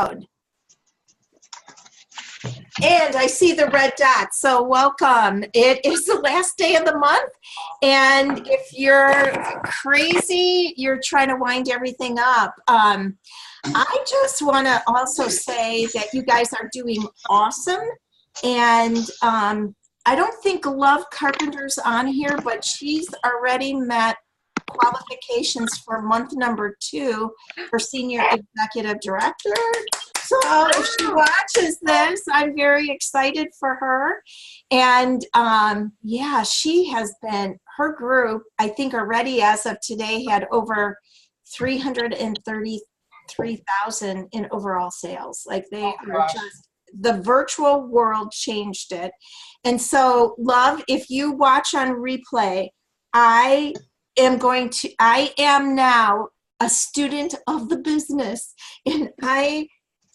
And I see the red dot, so welcome. It is the last day of the month, and if you're crazy, you're trying to wind everything up. I just want to also say that you guys are doing awesome, and I don't think Love Carpenter's on here, but she's already met qualifications for month number 2 for Senior Executive Director. So if she watches this, I'm very excited for her. And yeah, she has been, her group, I think already as of today, had over 333,000 in overall sales. Like they are just, the virtual world changed it. And so, Love, if you watch on replay, I am now a student of the business, and I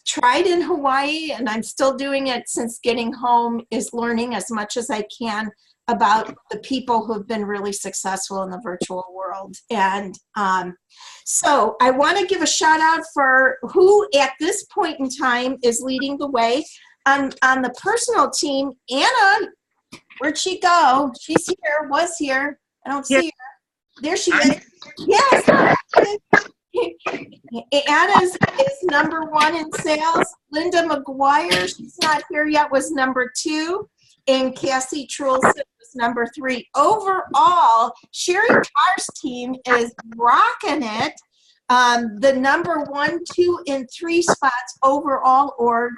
tried in Hawaii, and I'm still doing it since getting home, is learning as much as I can about the people who have been really successful in the virtual world. And so I want to give a shout out for who at this point in time is leading the way. On the personal team, Anna, where'd she go? She's here, was here. I don't see her. There she is. Yes. Anna is number 1 in sales. Linda McGuire, she's not here yet, was number 2. And Cassie Trulson was number 3. Overall, Sherry Carr's team is rocking it. The number 1, 2, and 3 spots overall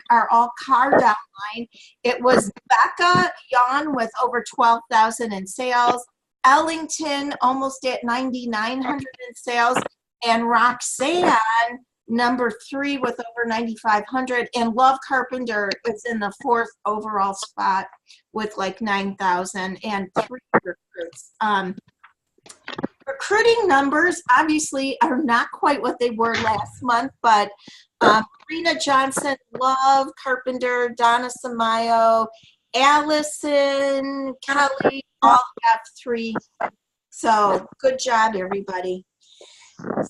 are all car downline. It was Becca Yon with over 12,000 in sales. Ellington almost at 9,900 in sales, and Roxanne number 3 with over 9,500, and Love Carpenter is in the 4th overall spot with like 9,000 and 3 recruits. Recruiting numbers obviously are not quite what they were last month, but Rena Johnson, Love Carpenter, Donna Samayo, Allison, Kelly, all have 3. So good job, everybody.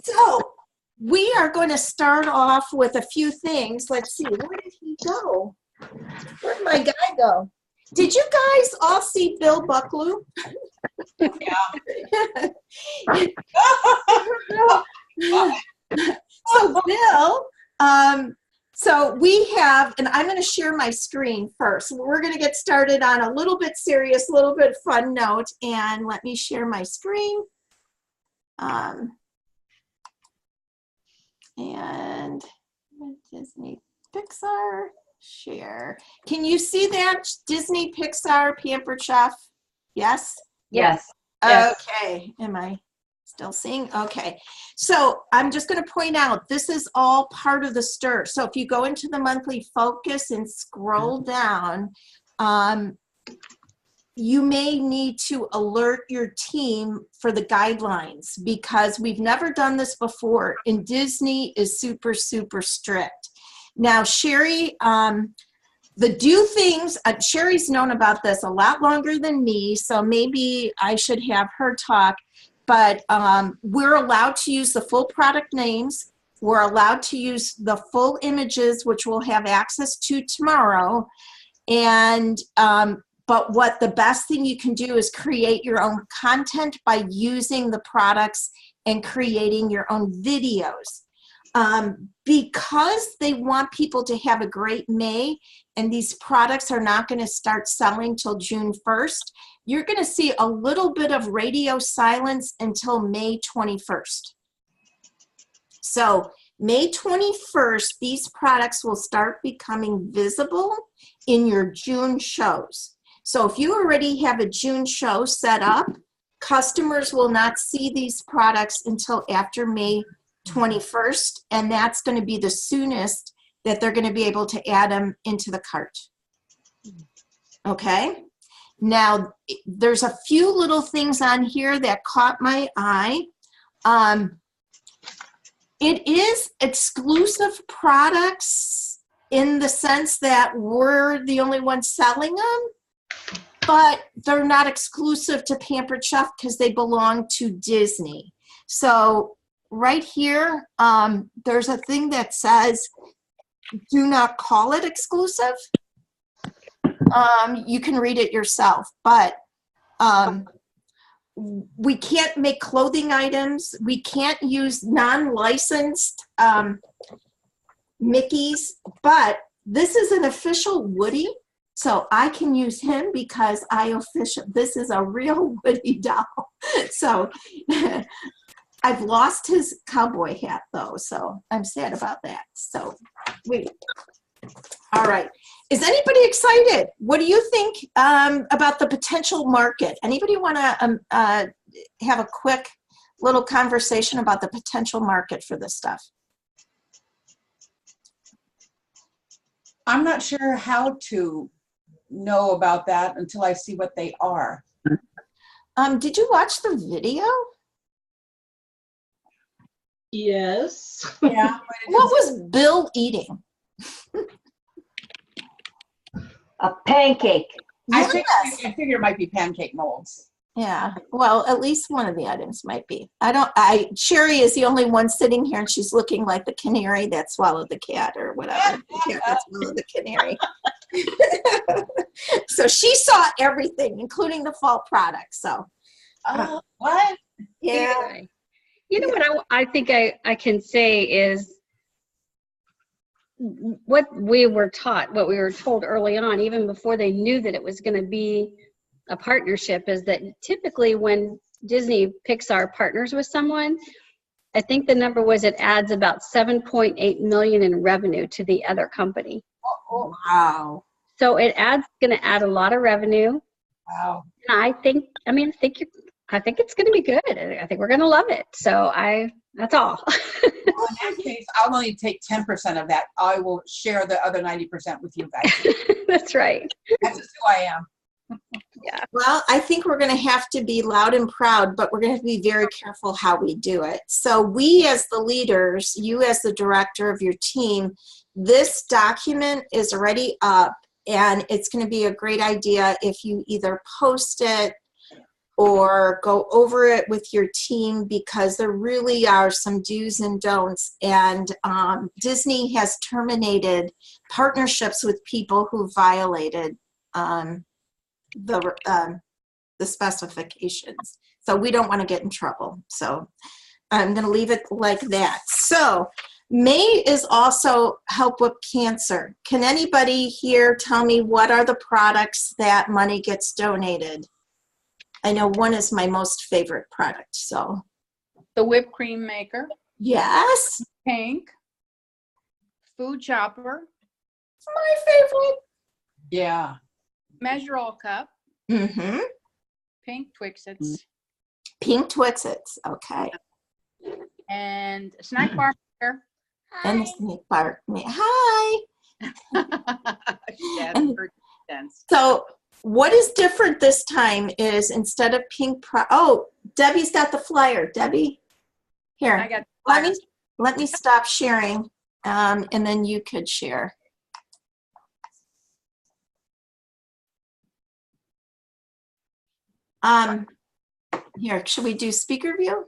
So we are going to start off with a few things. Let's see, where did he go? Where'd my guy go? Did you guys all see Bill Bucklew? Yeah. So Bill, so we have, and I'm going to share my screen first. We're going to get started on a little bit serious, a little bit fun note, and let me share my screen. And Disney Pixar, share. Can you see that? Disney Pixar Pampered Chef? Yes? Yes. Okay. Am I still seeing? Okay. So I'm just going to point out, this is all part of the STIR. So if you go into the monthly focus and scroll down, you may need to alert your team for the guidelines, because we've never done this before, and Disney is super, super strict. Now, Sherry, the do things, Sherry's known about this a lot longer than me, so maybe I should have her talk, but we're allowed to use the full product names. We're allowed to use the full images, which we'll have access to tomorrow. And but what the best thing you can do is create your own content by using the products and creating your own videos. Because they want people to have a great May, and these products are not going to start selling till June 1st, you're going to see a little bit of radio silence until May 21st. So May 21st, these products will start becoming visible in your June shows. So if you already have a June show set up, customers will not see these products until after May 21st, and that's going to be the soonest that they're going to be able to add them into the cart. Okay? Now, there's a few little things on here that caught my eye. It is exclusive products in the sense that we're the only ones selling them, but they're not exclusive to Pampered Chef because they belong to Disney. So right here, there's a thing that says do not call it exclusive. You can read it yourself, but we can't make clothing items. We can't use non-licensed Mickeys, but this is an official Woody, so I can use him because this is a real Woody doll. So I've lost his cowboy hat though, so I'm sad about that. So all right. Is anybody excited? What do you think about the potential market? Anybody want to have a quick little conversation about the potential market for this stuff? I'm not sure how to know about that until I see what they are. Did you watch the video? Yes. Yeah. What was Bill eating? A pancake. I Yes. figure it might be pancake molds. Yeah, well, at least one of the items might be. Sherry is the only one sitting here and she's looking like the canary that swallowed the cat or whatever. The cat that swallowed the canary. So she saw everything, including the fall product, so. What? Yeah. You know what I think I can say is what we were taught, what we were told early on, even before they knew that it was going to be a partnership, is that typically when Disney picks our partners with someone, I think the number was it adds about 7.8 million in revenue to the other company. Wow. So it going to add a lot of revenue. Wow. And I think it's going to be good. I think we're going to love it. So that's all. Well, in that case, I'll only take 10% of that. I will share the other 90% with you guys. That's right. That's just who I am. Yeah. Well, I think we're going to have to be loud and proud, but we're going to have to be very careful how we do it. So we as the leaders, you as the director of your team, this document is already up, and it's going to be a great idea if you either post it or go over it with your team, because there really are some do's and don'ts. And Disney has terminated partnerships with people who violated the specifications. So we don't want to get in trouble. So I'm going to leave it like that. So May is also Help With Cancer. Can anybody here tell me what are the products that money gets donated? I know one is my most favorite product, so. The whipped cream maker, Yes, Pink, food chopper, it's my favorite. Yeah. measure all cup, Mm-hmm. Pink Twix-Its, Pink Twix-Its, okay. and a snack bar maker. And the snake bar. Hi. Yeah, And- very dense. So what is different this time is instead of pink, Debbie's got the flyer. Debbie, I here, got let me stop sharing, and then you could share. Here, should we do speaker view?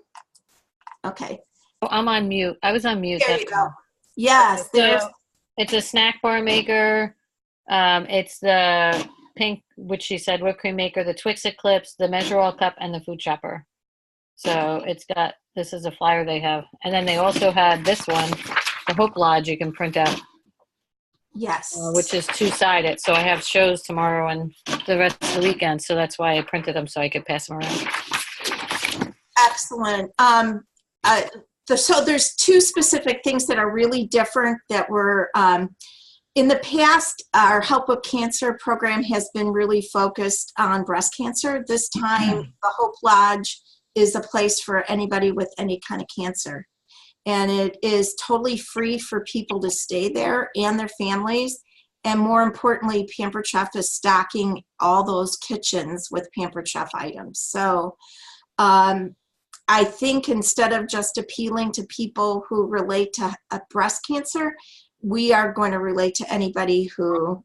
Okay, Oh, I'm on mute. I was on mute. there that's you go. all. Yes, there's, So it's a snack bar maker. It's the pink, which she said, whipped cream maker, the Twix Eclipse, the Measure All Cup, and the food chopper. So it's got, this is a flyer they have. And then they also had this one, the Hope Lodge you can print out, yes. which is two-sided. So I have shows tomorrow and the rest of the weekend. So that's why I printed them so I could pass them around. Excellent. So there's two specific things that are really different that were, in the past, our Help With Cancer program has been really focused on breast cancer. This time, the Hope Lodge is a place for anybody with any kind of cancer. And it is totally free for people to stay there and their families. And more importantly, Pampered Chef is stocking all those kitchens with Pampered Chef items. So I think instead of just appealing to people who relate to breast cancer, we are going to relate to anybody who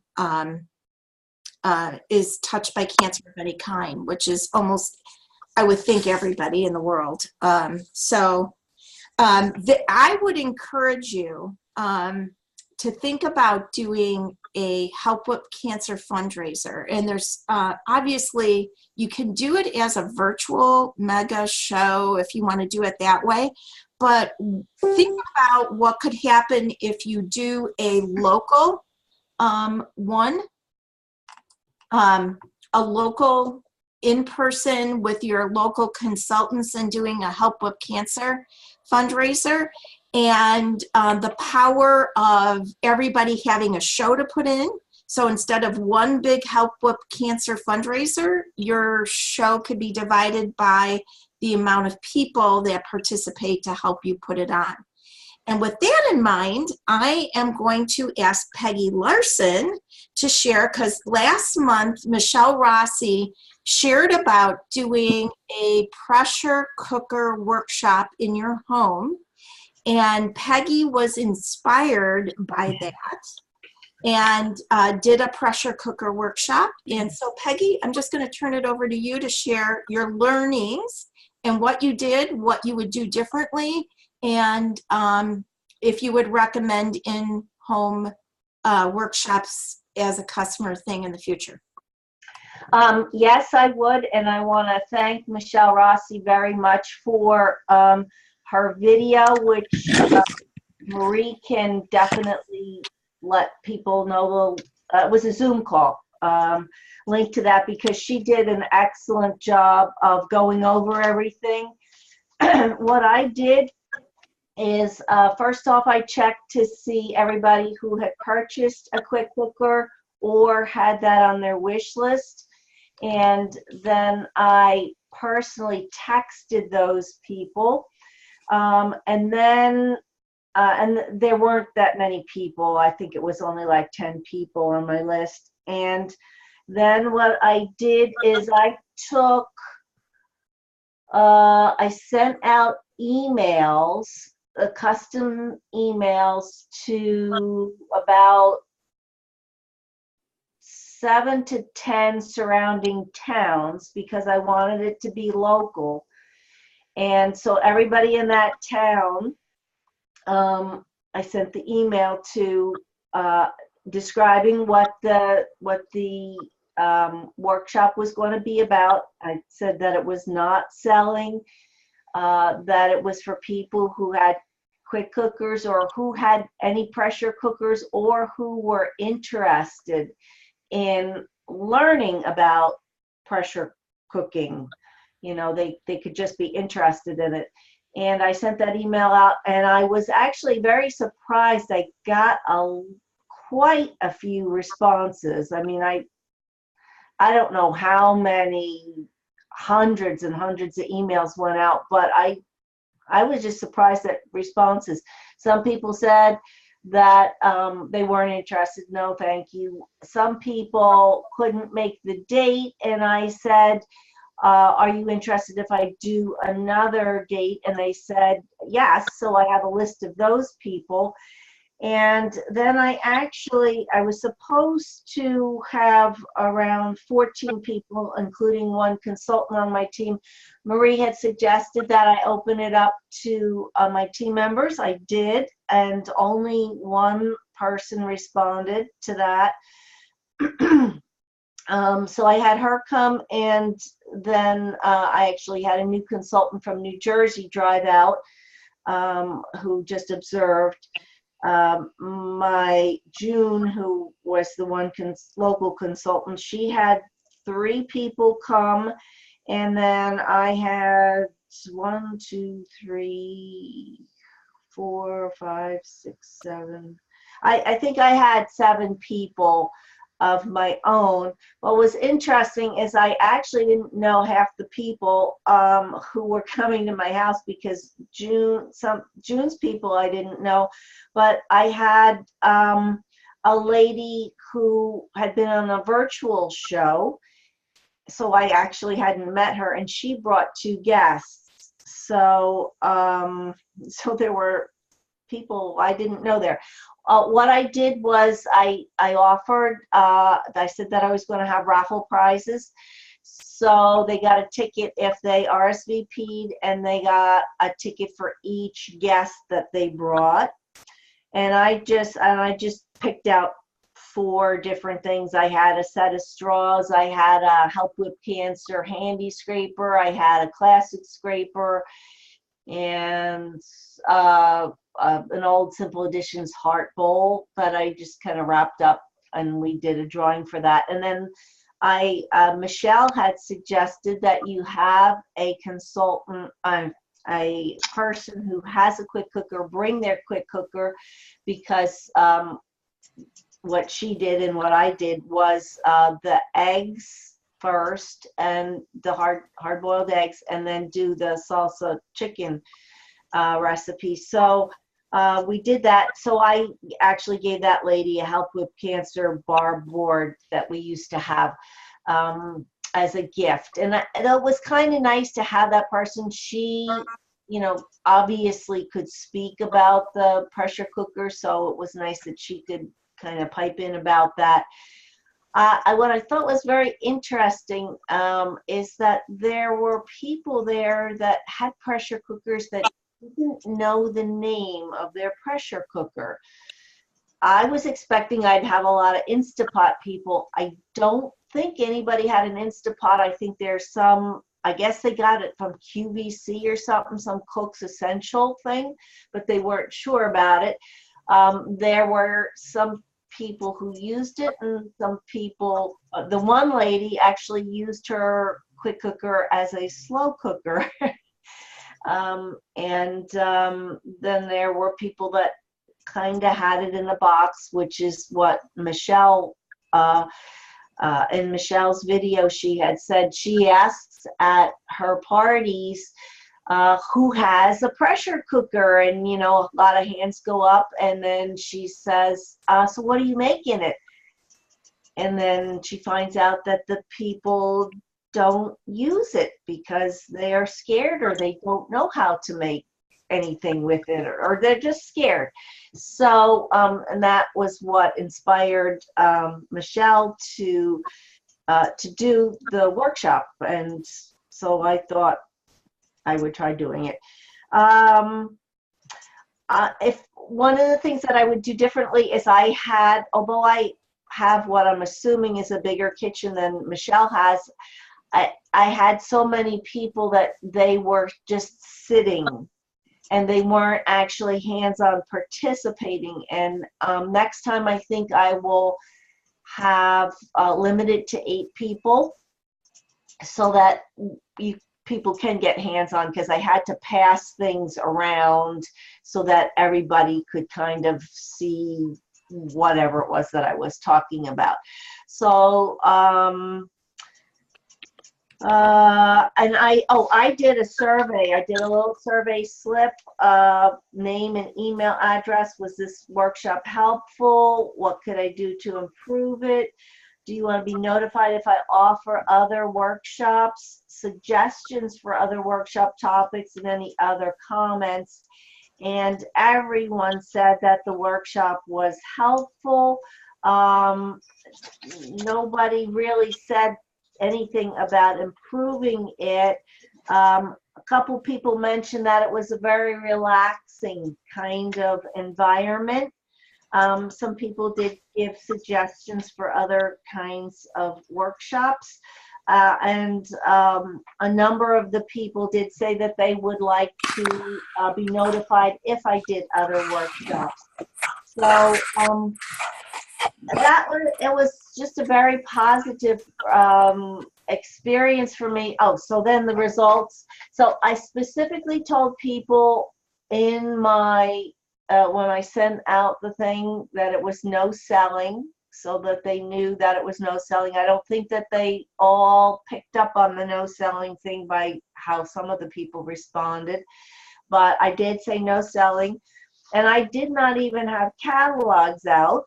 is touched by cancer of any kind, which is almost, I would think, everybody in the world. I would encourage you to think about doing a Help with Cancer fundraiser. And there's obviously, you can do it as a virtual mega show if you want to do it that way. But think about what could happen if you do a local one, a local in-person with your local consultants and doing a Help with Cancer fundraiser, and the power of everybody having a show to put in. So instead of one big Help with Cancer fundraiser, your show could be divided by the amount of people that participate to help you put it on. And with that in mind, I am going to ask Peggy Larson to share, because last month, Michelle Rossi shared about doing a pressure cooker workshop in your home. And Peggy was inspired by that and did a pressure cooker workshop. And so Peggy, I'm just going to turn it over to you to share your learnings and what you did, what you would do differently, and if you would recommend in-home workshops as a customer thing in the future. Yes, I would, and I want to thank Michelle Rossi very much for her video, which Marie can definitely let people know. It was a Zoom call. Link to that, because she did an excellent job of going over everything. What I did is, first off, I checked to see everybody who had purchased a quick cooker or had that on their wish list. And then I personally texted those people. And there weren't that many people. I think it was only like 10 people on my list. And then what I did is I sent out emails, custom emails to about 7 to 10 surrounding towns, because I wanted it to be local. And so everybody in that town, I sent the email to describing what the workshop was going to be about. I said that it was not selling, that it was for people who had quick cookers or who had any pressure cookers or who were interested in learning about pressure cooking. You know, they could just be interested in it. And I sent that email out, and I was actually very surprised. I got quite a few responses. I mean, I don't know how many hundreds and hundreds of emails went out, but I was just surprised at responses. Some people said that they weren't interested. No, thank you. Some people couldn't make the date, and I said, are you interested if I do another date? And they said yes. So I have a list of those people. And then I was supposed to have around 14 people, including one consultant on my team. Marie had suggested that I open it up to my team members. I did, and only one person responded to that. So I had her come, and then I actually had a new consultant from New Jersey drive out, who just observed. My June, who was the one local consultant, she had 3 people come, and then I had 1, 2, 3, 4, 5, 6, 7. I think I had 7 people of my own. What was interesting is I actually didn't know half the people who were coming to my house, because June's people I didn't know, but I had a lady who had been on a virtual show, so I actually hadn't met her, and she brought 2 guests. So so there were people I didn't know there. What I did was I offered, I said that I was going to have raffle prizes. So they got a ticket if they RSVP'd, and they got a ticket for each guest that they brought. And I just picked out 4 different things. I had a set of straws. I had a Help with Cancer handy scraper. I had a classic scraper, and an old Simple Editions heart bowl that I just kind of wrapped up, and we did a drawing for that. And then Michelle had suggested that you have a consultant, a person who has a quick cooker, bring their quick cooker, because what she did and what I did was the eggs first, and the hard-boiled eggs, and then do the salsa chicken recipe. So we did that. So I actually gave that lady a Help with Cancer bar board that we used to have as a gift. And it was kind of nice to have that person. She, obviously could speak about the pressure cooker, so it was nice that she could kind of pipe in about that. What I thought was very interesting is that there were people there that had pressure cookers that didn't know the name of their pressure cooker. I was expecting I'd have a lot of Instapot people. I don't think anybody had an Instapot. I think there's some, I guess they got it from QVC or something, some Cook's Essential thing, but they weren't sure about it. There were some people who used it, and some people, the one lady actually used her quick cooker as a slow cooker. Then there were people that kind of had it in a box, which is what Michelle, in Michelle's video, she had said she asks at her parties who has a pressure cooker, and a lot of hands go up, and then she says, so what do you make in it? And then she finds out that the people don't use it because they are scared, or they don't know how to make anything with it, or they're just scared. So and that was what inspired Michelle to do the workshop, and so I thought I would try doing it. If one of the things that I would do differently is although I have what I'm assuming is a bigger kitchen than Michelle has, I had so many people that they were just sitting and they weren't actually hands-on participating. And next time I think I will have limited to 8 people so that people can get hands-on, because I had to pass things around so that everybody could kind of see whatever it was that I was talking about. So and I did a survey. I did a little survey slip, name and email address. Was this workshop helpful? What could I do to improve it? Do you want to be notified if I offer other workshops? Suggestions for other workshop topics, and any other comments? And everyone said that the workshop was helpful. Nobody really said anything about improving it. A couple people mentioned that it was a very relaxing kind of environment. Some people did give suggestions for other kinds of workshops. And a number of the people did say that they would like to be notified if I did other workshops. So it was just a very positive experience for me. Oh, so then the results. So I specifically told people in my, when I sent out the thing, that it was no selling, so that they knew that it was no selling. I don't think that they all picked up on the no selling thing by how some of the people responded, but I did say no selling. And I did not even have catalogs out.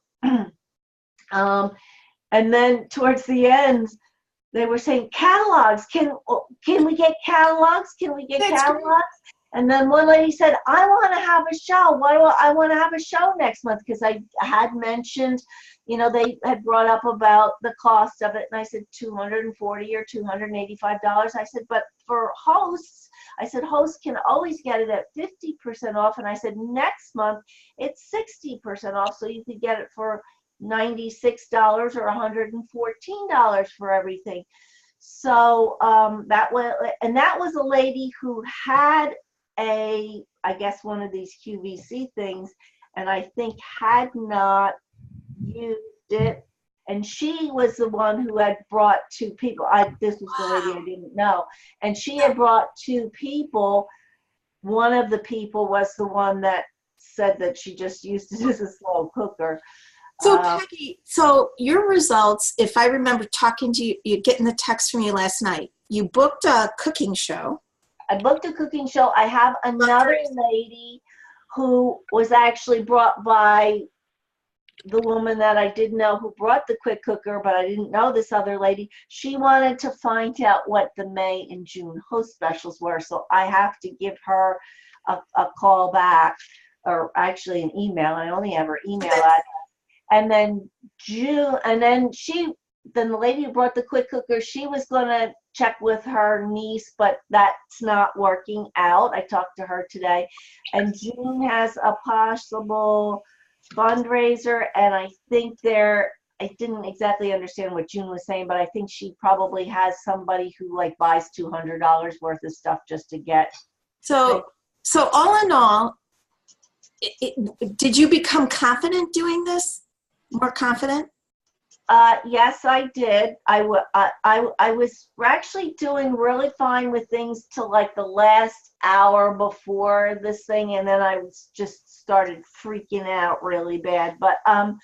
And then towards the end, they were saying, catalogs, can we get catalogs? Can we get catalogs? And then one lady said, I want to have a show. I want to have a show next month, because I had mentioned, they had brought up about the cost of it. And I said $240 or $285. I said, but for hosts, I said, hosts can always get it at 50% off. And I said, next month it's 60% off. So you could get it for $96 or $114 for everything. So that was a lady who had I guess one of these QVC things, and I think had not used it. And she was the one who had brought 2 people. This was the lady I didn't know. And she had brought 2 people. One of the people was the one that said that she just used it as a slow cooker. So Peggy, so your results, if I remember talking to you getting the text from you last night, you booked a cooking show. I booked a cooking show. I have another lady who was actually brought by the woman that I did know who brought the quick cooker, but I didn't know this other lady. She wanted to find out what the May and June host specials were. So I have to give her a call back, or actually an email. I only have her email address. And then then the lady who brought the quick cooker, she was going to check with her niece, but that's not working out. I talked to her today. And June has a possible fundraiser, and I think I didn't exactly understand what June was saying, but I think she probably has somebody who like buys $200 worth of stuff just to get. So all in all, did you become confident doing this? More confident? Yes, I did. I was actually doing really fine with things till like the last hour before this thing, and then I was just started freaking out really bad. But and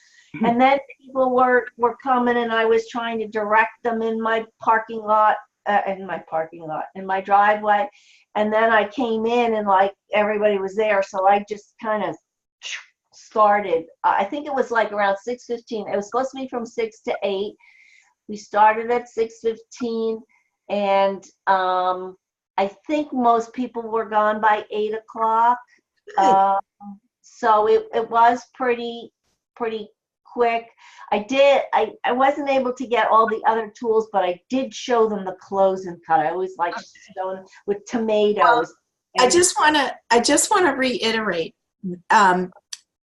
then people were coming, and I was trying to direct them in my parking lot, in my driveway, and then I came in and like everybody was there, so I just kind of started. I think it was like around 6:15. It was supposed to be from 6 to 8. We started at 6:15, and I think most people were gone by 8 o'clock. So it was pretty quick. I wasn't able to get all the other tools, but I did show them the close and cut. I always like showing with tomatoes. I just want to reiterate.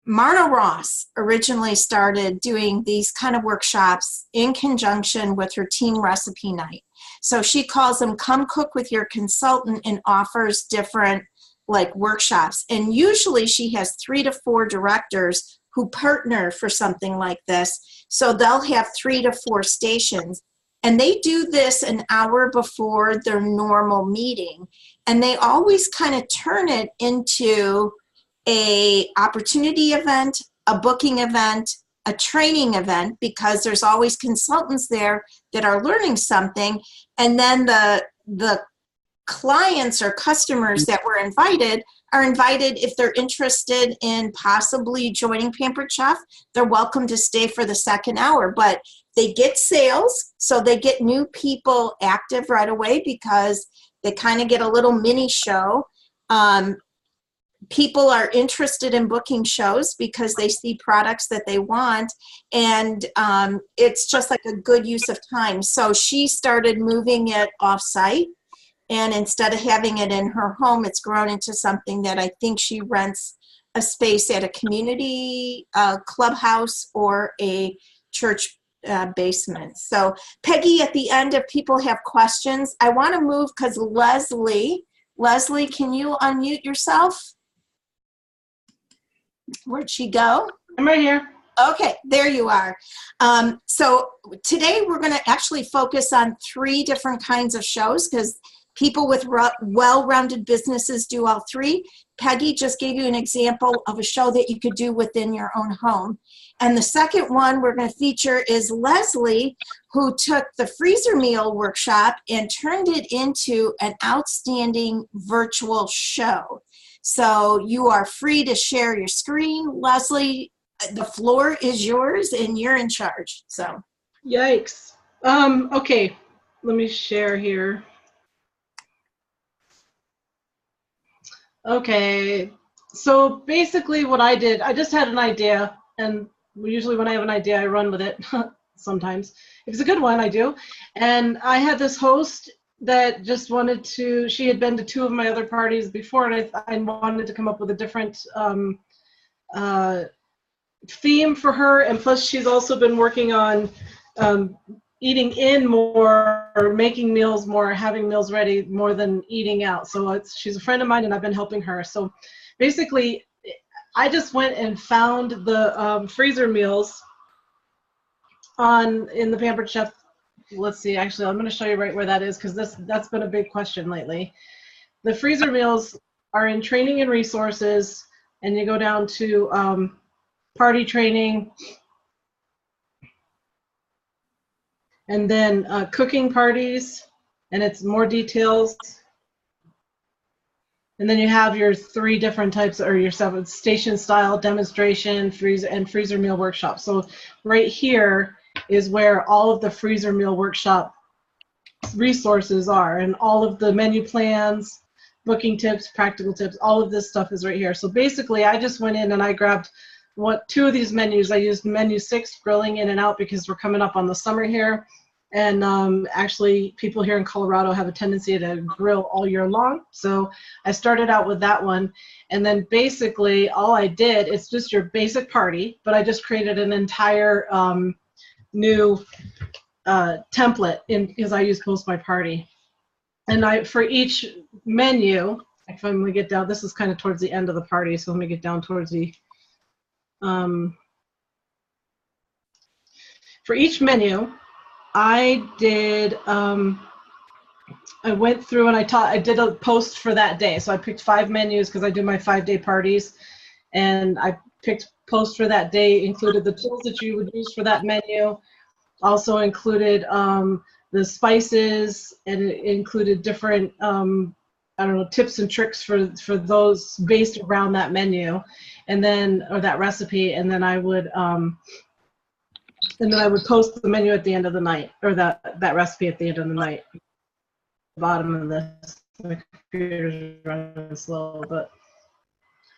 Marna Ross originally started doing these kind of workshops in conjunction with her team recipe night. So she calls them Come Cook with Your Consultant, and offers different like workshops. And usually she has 3 to 4 directors who partner for something like this. So they'll have 3 to 4 stations. And they do this an hour before their normal meeting. And they always kind of turn it into a opportunity event, a booking event, a training event, because there's always consultants there that are learning something. And then the clients or customers that were invited are invited, if they're interested in possibly joining Pampered Chef, they're welcome to stay for the second hour. But they get sales, so they get new people active right away because they kind of get a little mini show. People are interested in booking shows because they see products that they want, and it's just like a good use of time. So she started moving it off-site, and instead of having it in her home, it's grown into something that I think she rents a space at a community clubhouse or a church basement. So Peggy, at the end, if people have questions, I want to move because Leslie, can you unmute yourself? Where'd she go? I'm right here. Okay, there you are. So today we're going to actually focus on 3 different kinds of shows because people with well-rounded businesses do all 3. Peggy just gave you an example of a show that you could do within your own home. And the second one we're going to feature is Leslie, who took the freezer meal workshop and turned it into an outstanding virtual show. So you are free to share your screen. Leslie, the floor is yours and you're in charge. So Yikes. Okay, let me share here. Okay, so basically what I did, I just had an idea, and usually when I have an idea, I run with it. Sometimes. If it's a good one, I do. And I had this host that just wanted to, she had been to 2 of my other parties before, and I wanted to come up with a different theme for her. And plus, she's also been working on eating in more, or making meals more, having meals ready more than eating out. So she's a friend of mine, and I've been helping her. So basically, I just went and found the freezer meals in the Pampered Chef. Let's see, actually, I'm going to show you right where that is, because that's been a big question lately. The freezer meals are in training and resources, and you go down to party training, and then cooking parties, and it's more details. And then you have your 3 different types, or your 7 station style, demonstration, freezer meal workshop. So right here is where all of the freezer meal workshop resources are, and all of the menu plans, booking tips, practical tips, all of this stuff is right here. So basically, I just went in and I grabbed 2 of these menus. I used menu 6, grilling in and out, because we're coming up on the summer here. And actually, people here in Colorado have a tendency to grill all year long. So I started out with that one. And then basically, all I did, it's just your basic party, but I just created an entire new template because I use Post My Party. And for each menu, if I'm going to get down, this is kind of towards the end of the party, so let me get down towards the, for each menu, I did, I went through and I did a post for that day. So I picked 5 menus because I do my 5-day parties, and I picked post for that day, included the tools that you would use for that menu, also included the spices, and it included different, I don't know, tips and tricks for those based around that menu, and then, or that recipe, and then I would post the menu at the end of the night, or that recipe at the end of the night. Bottom of this, my computer's running slow, but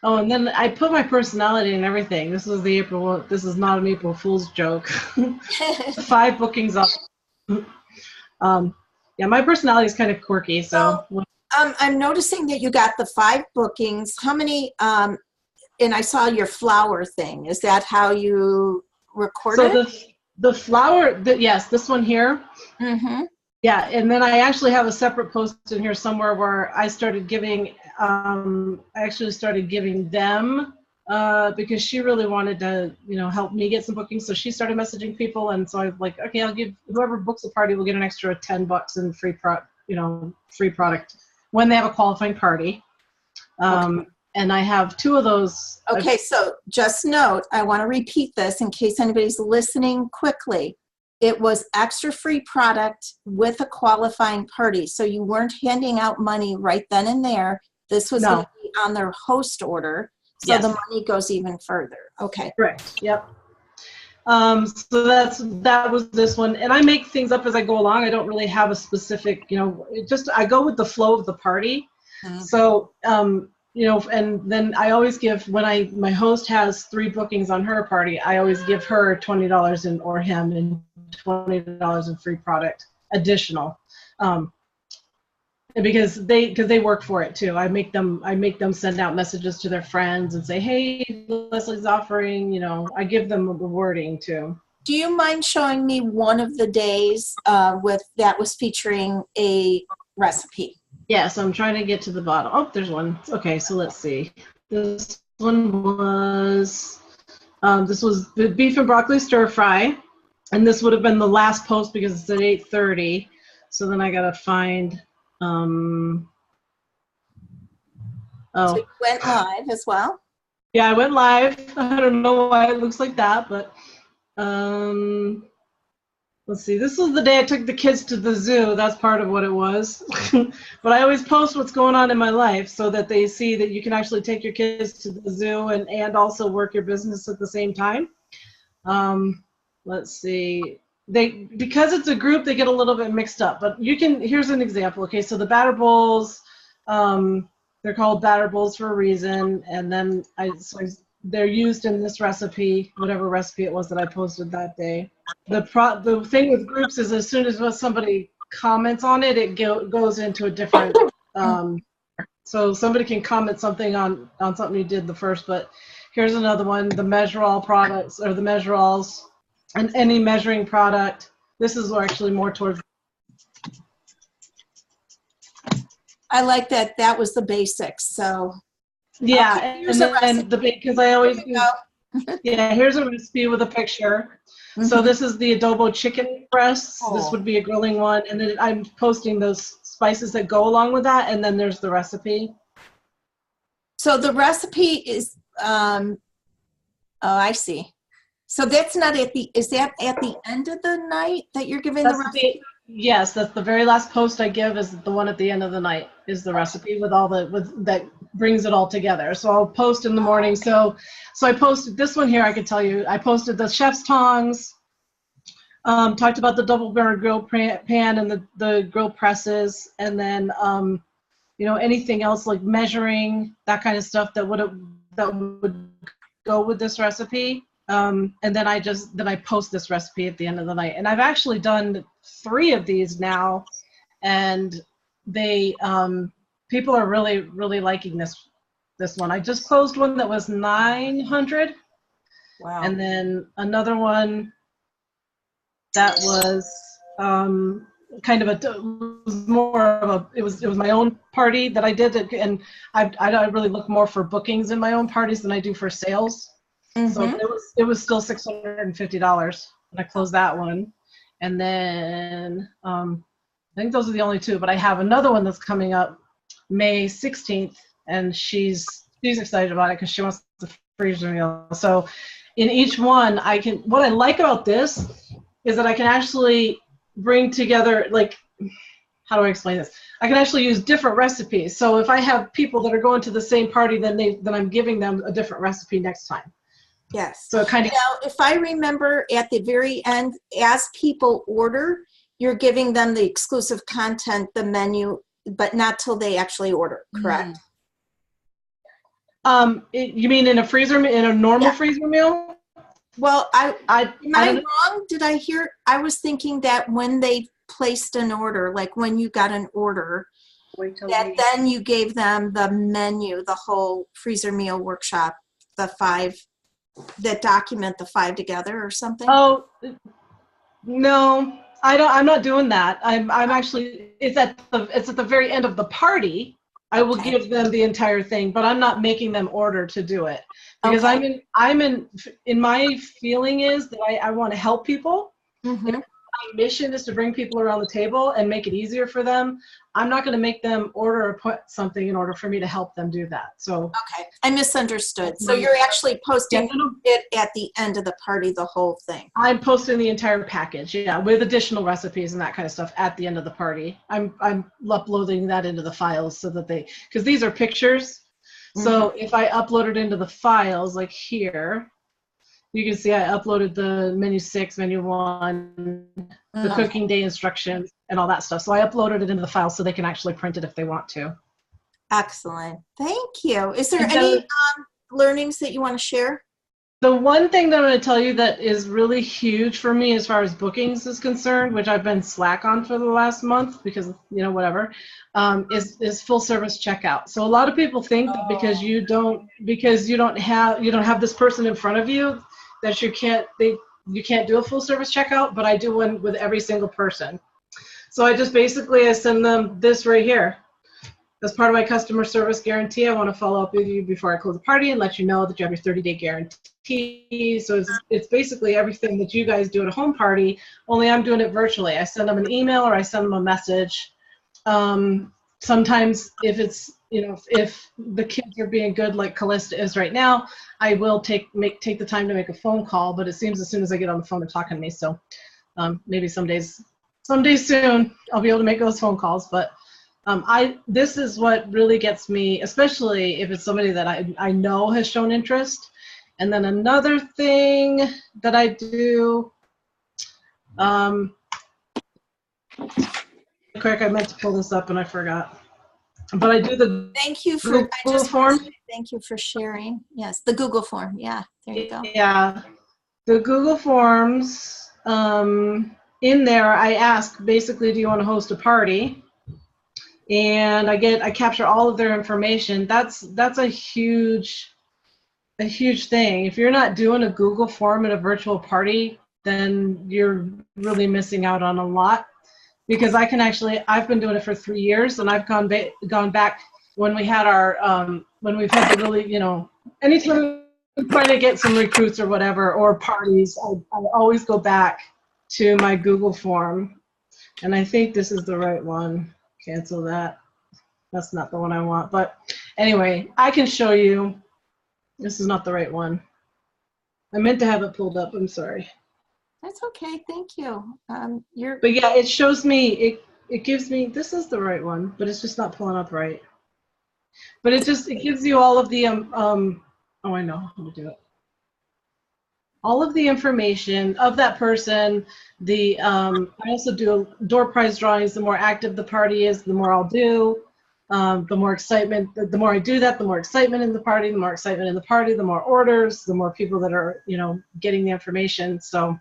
oh, and then I put my personality and everything. This is not an April Fool's joke. 5 bookings up. Yeah, my personality is kind of quirky, so. I'm noticing that you got the 5 bookings. How many? And I saw your flower thing. Is that how you recorded? So the flower, yes, this one here. Mm-hmm. Yeah, and then I actually have a separate post in here somewhere where I started giving, I actually started giving them, because she really wanted to, help me get some bookings. So she started messaging people, and so I was like, okay, I'll give whoever books a party will get an extra $10 in free product when they have a qualifying party. Okay. And I have 2 of those. Okay, so just note, I want to repeat this in case anybody's listening quickly. It was extra free product with a qualifying party. So you weren't handing out money right then and there. This was going to be on their host order. So Yes. the money goes even further. Okay. Correct. Yep. So that was this one. And I make things up as I go along. I don't really have a specific, I go with the flow of the party. Mm-hmm. So, and then I always give, when my host has 3 bookings on her party, I always give her $20 or him and $20 in free product additional, because they work for it too. I make them send out messages to their friends and say, hey, Leslie's offering, I give them the wording too. Do you mind showing me one of the days that was featuring a recipe? Yeah, so I'm trying to get to the bottom. Oh, there's one. Okay, so let's see. This one was, this was the beef and broccoli stir fry. And this would have been the last post because it's at 8:30. So then I got to find, So you went live as well? Yeah, I went live. I don't know why it looks like that, but let's see. This was the day I took the kids to the zoo. That's part of what it was. But I always post what's going on in my life so that they see that you can actually take your kids to the zoo and also work your business at the same time. Let's see. Because it's a group, they get a little bit mixed up. But here's an example. Okay, so the batter bowls, they're called batter bowls for a reason, and then they're used in this recipe, whatever recipe it was that I posted that day. The thing with groups is as soon as somebody comments on it, it goes into a different, so somebody can comment something on something you did the first, but here's another one, the Measure All products, or the Measure Alls, and any measuring product. This is actually more towards. I like that. That was the basics. So Yeah, Okay, and here's a then because I always there you go. yeah, here's a recipe with a picture. So Mhm. this is the adobo chicken breasts. This Oh. would be a grilling one, and then I'm posting those spices that go along with that, and then there's the recipe. So the recipe is, oh, I see. So that's not at the, is that at the end of the night that you're giving the That's recipe? yes, that's the very last post I give is the one at the end of the night is the recipe with all the that brings it all together. So I'll post in the morning. So I posted this one here. I could tell you I posted the chef's tongs. Talked about the double burner grill pan and the grill presses, and then you know, anything else like measuring, that kind of stuff that would go with this recipe. And then I post this recipe at the end of the night. And I've actually done 3 of these now, and they people are really liking this one. I just closed one that was 900, Wow. and then another one that was kind of was more of a it was my own party that I did it, and I really look more for bookings in my own parties than I do for sales. So Mhm. it was still $650 when I closed that one. And then I think those are the only 2, but I have another one that's coming up May 16th, and she's excited about it because she wants the freezer meal. So in each one, what I like about this is that I can actually bring together, like, how do I explain this? I can actually use different recipes. So if I have people that are going to the same party, then I'm giving them a different recipe next time. Yes. So it kind of, Now, if I remember at the very end, as people order, you're giving them the exclusive content, the menu, but not till they actually order, correct? you mean in a normal Yeah. freezer meal? Well, am I I don't know. wrong? Did I hear? I was thinking that when they placed an order, like when you got an order, that then you gave them the menu, the whole freezer meal workshop, the 5 that document the 5 together or something. Oh, no, I'm not doing that. I'm actually, it's at the very end of the party. I will Okay. give them the entire thing, but I'm not making them order to do it because Okay. I'm in my feeling is that I want to help people. Mhm. My mission is to bring people around the table and make it easier for them. I'm not going to make them order or put something in order for me to help them do that. So Okay, I misunderstood. So you're actually posting yeah, it at the end of the party, the whole thing. I'm posting the entire package, yeah, with additional recipes and that kind of stuff at the end of the party. I'm uploading that into the files so that because these are pictures. So if I upload it into the files, like here, you can see I uploaded the menu 6, menu 1, the cooking day instructions, and all that stuff. So I uploaded it into the file so they can actually print it if they want to. Excellent. Thank you. Is there And any learnings that you want to share? The one thing that I'm going to tell you that is really huge for me as far as bookings is concerned, which I've been slack on for the last month because, you know, whatever, is full service checkout. So a lot of people think that because you don't have this person in front of you that you can't do a full service checkout, but I do one with every single person. So I send them this right here. As part of my customer service guarantee, I want to follow up with you before I close the party and let you know that you have your 30-day guarantee. So it's basically everything that you guys do at a home party, only I'm doing it virtually. I send them an email or I send them a message. Sometimes if it's, you know, if the kids are being good like Callista is right now, I will take the time to make a phone call, but it seems as soon as I get on the phone, they're talking to me. So maybe some days soon I'll be able to make those phone calls, but this is what really gets me, especially if it's somebody that I know has shown interest. And then another thing that I do, quick, I meant to pull this up and I forgot. But I do the Thank you for, Google I just form. want to say thank you for sharing. Yes, the Google form. Yeah, there you go. Yeah, the Google Forms. in there, I ask basically, do you want to host a party? And I capture all of their information. That's a huge thing. If you're not doing a Google form at a virtual party, then you're really missing out on a lot. Because I've been doing it for 3 years, and I've gone back when we had when we've had the really, anytime we try to get some recruits or whatever, or parties, I always go back to my Google form. And I think this is the right one. Cancel that. That's not the one I want. But anyway, I can show you. This is not the right one. I meant to have it pulled up. I'm sorry. That's okay. Thank you. But yeah, it shows me, it gives me, this is the right one, but it's just not pulling up right. But it gives you all of the, oh, I know how to do it. All of the information of that person. I also do door prize drawings. The more active the party is, the more I'll do. The more excitement, the more I do that, the more excitement in the party, the more excitement in the party, the more orders, the more people that are, getting the information. So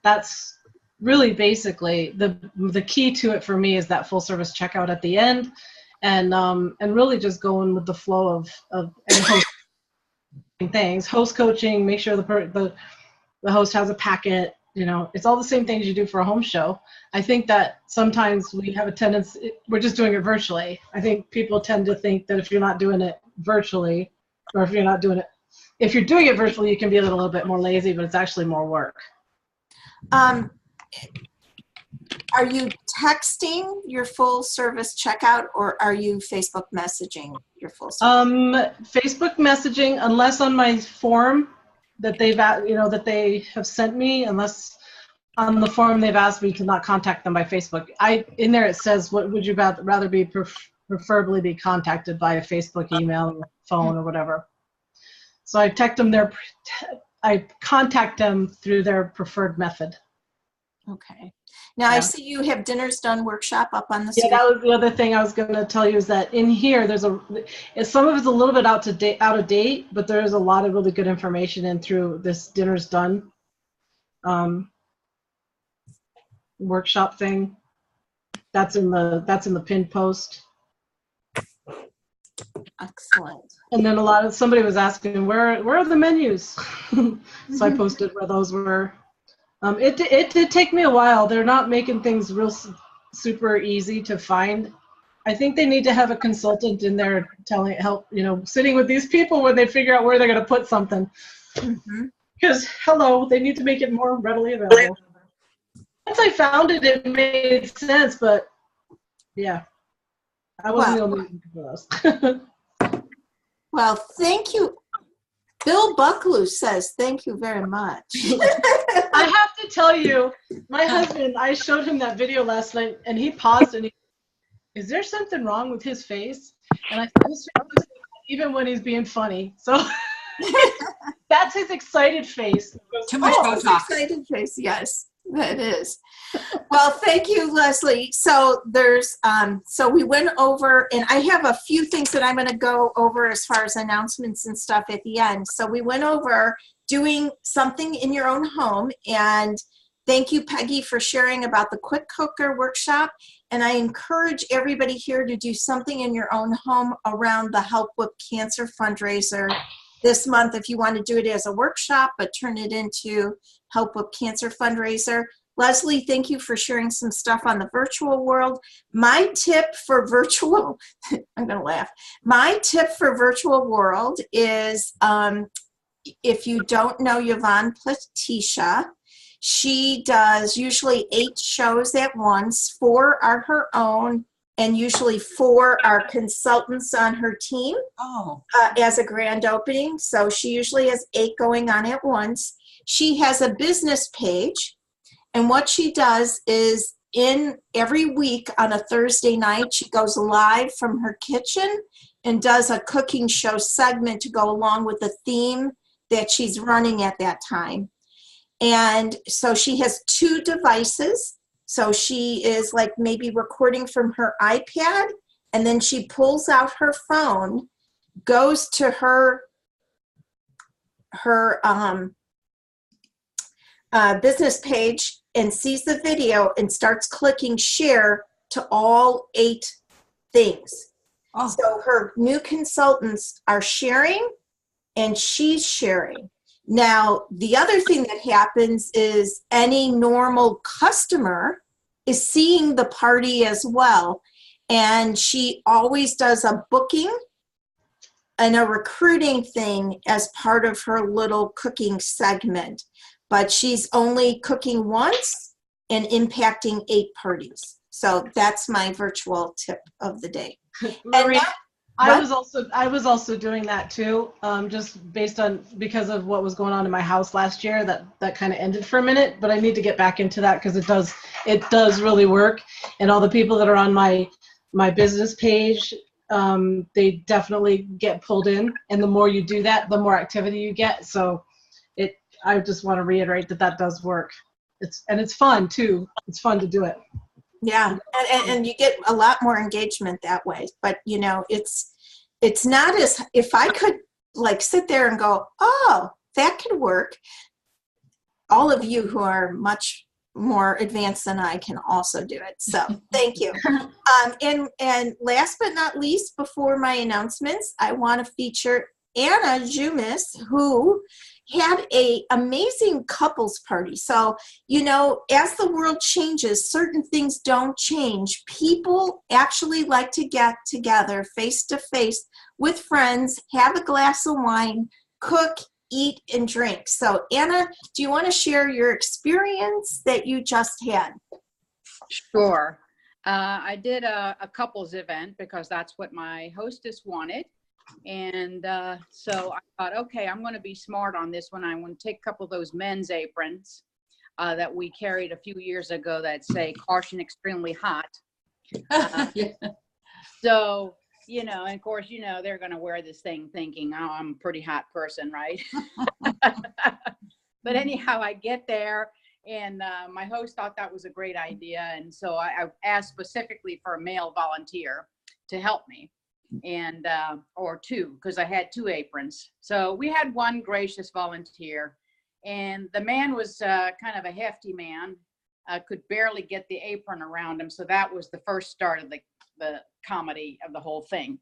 that's really basically the key to it for me, is that full service checkout at the end, and really just going with the flow of and things, host coaching, make sure the host has a packet. It's all the same things you do for a home show. I think that sometimes we have a tendency, we're just doing it virtually. I think people tend to think that if you're not doing it virtually, or if you're doing it virtually, you can be a little bit more lazy, but it's actually more work. Are you texting your full service checkout, or are you Facebook messaging your full service? Facebook messaging, unless on my form that that they have sent me, unless on the form they've asked me to not contact them by Facebook. In there it says, what would you rather be preferably be contacted by a Facebook, email, or phone, or whatever. So I text them I contact them through their preferred method. Okay. Now I see you have Dinner's Done workshop up on the screen. Yeah, that was the other thing I was going to tell you, is that in here some of it's a little bit out of date, but there is a lot of really good information in through this Dinner's Done workshop thing. That's in the pinned post. Excellent. And then somebody was asking where are the menus, so I posted where those were. It did take me a while. They're not making things real super easy to find. I think they need to have a consultant in there sitting with these people when they figure out where they're going to put something. Because they need to make it more readily available. Once I found it made sense, but yeah, I wasn't the only one for those. Well, thank you. Bill Bucklew says, thank you very much. I have to tell you, my husband, I showed him that video last night, and he paused and is there something wrong with his face? And I said, his face is even when he's being funny. So that's his excited face. Too much Botox. Excited face, yes, that is. Well, thank you, Leslie. So so we went over, and I have a few things that I'm going to go over as far as announcements and stuff at the end. So we went over doing something in your own home, and thank you, Peggy, for sharing about the Quick Cooker workshop. And I encourage everybody here to do something in your own home around the Help with Cancer fundraiser this month, if you want to do it as a workshop, but turn it into Help with Cancer fundraiser. Leslie, thank you for sharing some stuff on the virtual world. My tip for virtual, I'm going to laugh. My tip for virtual world is, if you don't know Yvonne Platisha, she does usually 8 shows at once. 4 are her own, and usually 4 are consultants on her team as a grand opening. So she usually has 8 going on at once. She has a business page, and what she does is every week on a Thursday night, she goes live from her kitchen and does a cooking show segment to go along with the theme that she's running at that time. And so she has 2 devices. So she is like maybe recording from her iPad, and then she pulls out her phone, goes to her business page, and sees the video and starts clicking share to all 8 things. Oh. So her new consultants are sharing and she's sharing. Now, the other thing that happens is any normal customer is seeing the party as well. And she always does a booking and a recruiting thing as part of her little cooking segment. But she's only cooking once and impacting 8 parties. So that's my virtual tip of the day. Maria, that- I was also doing that too, just because of what was going on in my house last year. That kind of ended for a minute, but I need to get back into that because it does really work. And all the people that are on my business page, they definitely get pulled in. And the more you do that, the more activity you get. So I just want to reiterate that does work. It's fun too. It's fun to do it. Yeah, and you get a lot more engagement that way. But you know, it's not as if I could like sit there and go, oh, that could work. All of you who are much more advanced than I can also do it. So thank you. And last but not least, before my announcements, I want to feature Anna Jumis, who had an amazing couples party. So, you know, as the world changes, certain things don't change. People actually like to get together face to face with friends, have a glass of wine, cook, eat, and drink. So, Anna, do you want to share your experience that you just had? Sure. I did a couples event because that's what my hostess wanted. And so I thought, okay, I'm going to be smart on this one. I'm going to take a couple of those men's aprons that we carried a few years ago that say caution extremely hot. Yeah. So, you know, and of course, you know, they're going to wear this thing thinking, oh, I'm a pretty hot person, right? But anyhow, I get there and my host thought that was a great idea. And so I asked specifically for a male volunteer to help me. And or 2, because I had 2 aprons. So we had one gracious volunteer, and the man was kind of a hefty man, could barely get the apron around him. So that was the first start of the comedy of the whole thing.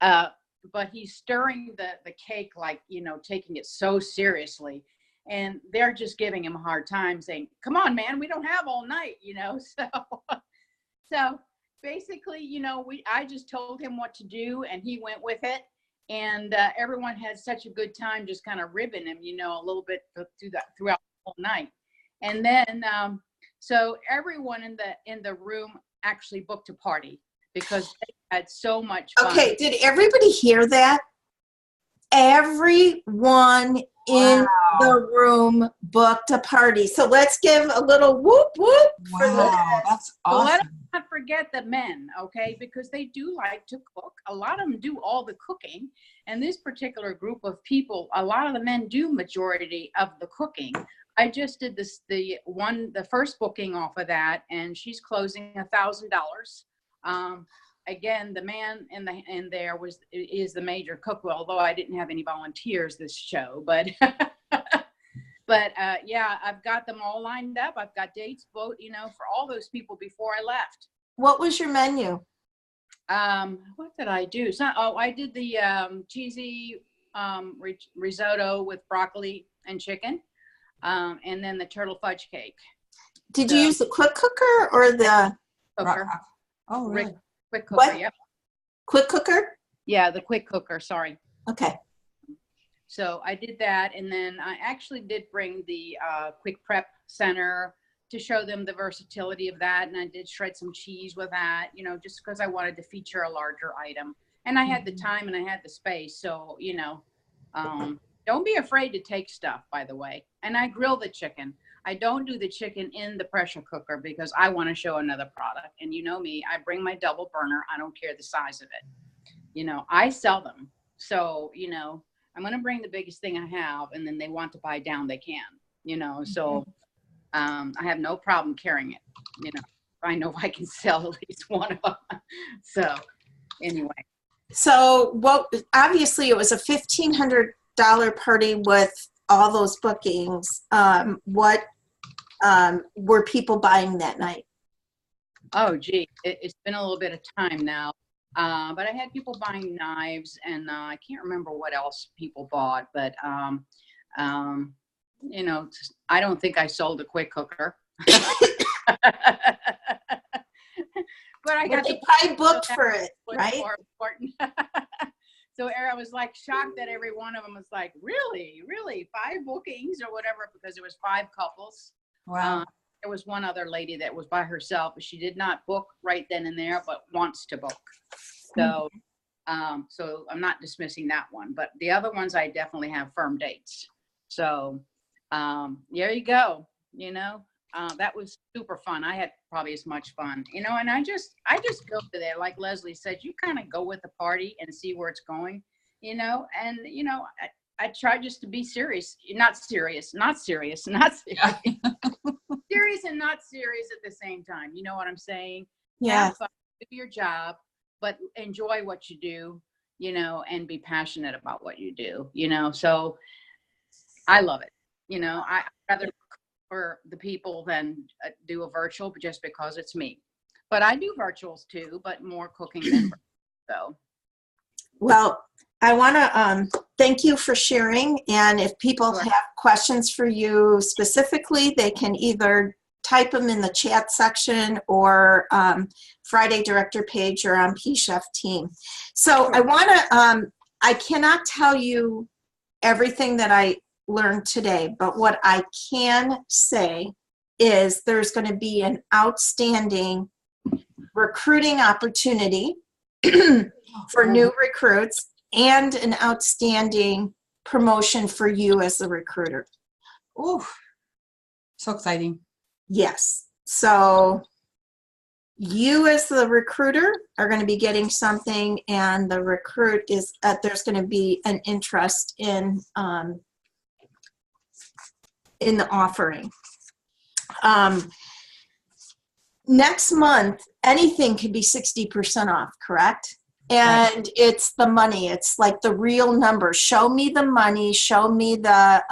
But he's stirring the cake like, you know, taking it so seriously, and they're just giving him a hard time, saying, "Come on, man, we don't have all night," you know. So basically, you know, I just told him what to do and he went with it. And everyone had such a good time just kind of ribbing him, you know, a little bit throughout the whole night. And then, so everyone in the room actually booked a party because they had so much fun. Okay, did everybody hear that? Everyone in the room booked a party. So let's give a little whoop whoop for Wow, that's So let awesome. us not forget the men, okay? Because they do like to cook. A lot of them do all the cooking. And this particular group of people, a lot of the men do majority of the cooking. I just did the first booking off of that, and she's closing $1,000. Again, the man in there is the major cook, although I didn't have any volunteers this show, but yeah, I've got them all lined up. I've got dates both, you know, for all those people before I left. What was your menu? What did I do? I did the cheesy risotto with broccoli and chicken, and then the turtle fudge cake. Did you use the quick cooker or the Cooker. Oh, really? Quick cooker, What? yep. quick cooker? Yeah, the quick cooker, sorry. Okay. So I did that, and then I actually did bring the quick prep center to show them the versatility of that, and I did shred some cheese with that, you know, just because I wanted to feature a larger item. And I had the time and I had the space, so, you know, don't be afraid to take stuff, by the way. And I grill the chicken. I don't do the chicken in the pressure cooker because I want to show another product. And you know me, I bring my double burner. I don't care the size of it. You know, I sell them. So, you know, I'm going to bring the biggest thing I have, and then they want to buy down, they can, you know. So I have no problem carrying it. You know, I know I can sell at least one of them. So anyway. So obviously it was a $1,500 party with all those bookings. What were people buying that night? Oh, gee, it's been a little bit of time now. But I had people buying knives, and I can't remember what else people bought. But you know, I don't think I sold a quick cooker. But I got They probably booked for it, right? More important. So I was like shocked that every one of them was like, really, 5 bookings or whatever, because it was 5 couples. Wow. There was one other lady that was by herself, but she did not book right then and there, but wants to book. So, so I'm not dismissing that one, but the other ones I definitely have firm dates. So, there you go. You know, that was super fun. I had probably as much fun, you know, and I just go to there. Like Leslie said, you kind of go with the party and see where it's going, you know, and, you know, I try just to be serious, not serious, serious and not serious at the same time. You know what I'm saying? Yeah. Have fun, do your job, but enjoy what you do, you know, and be passionate about what you do, you know. So I love it. You know, I'd rather cook for the people than do a virtual, but just because it's me. But I do virtuals too, but more cooking than so. Well, I want to thank you for sharing. And if people Sure. have questions for you specifically, they can either type them in the chat section or Friday Director page or on PChef team. So I want to, I cannot tell you everything that I learned today, but what I can say is there's going to be an outstanding recruiting opportunity for new recruits and an outstanding promotion for you as the recruiter. Ooh, so exciting. Yes. So you as the recruiter are going to be getting something, and the recruit is, there's going to be an interest in the offering. Next month, anything could be 60% off, correct? And it's the money. It's like the real numbers. Show me the money. Show me the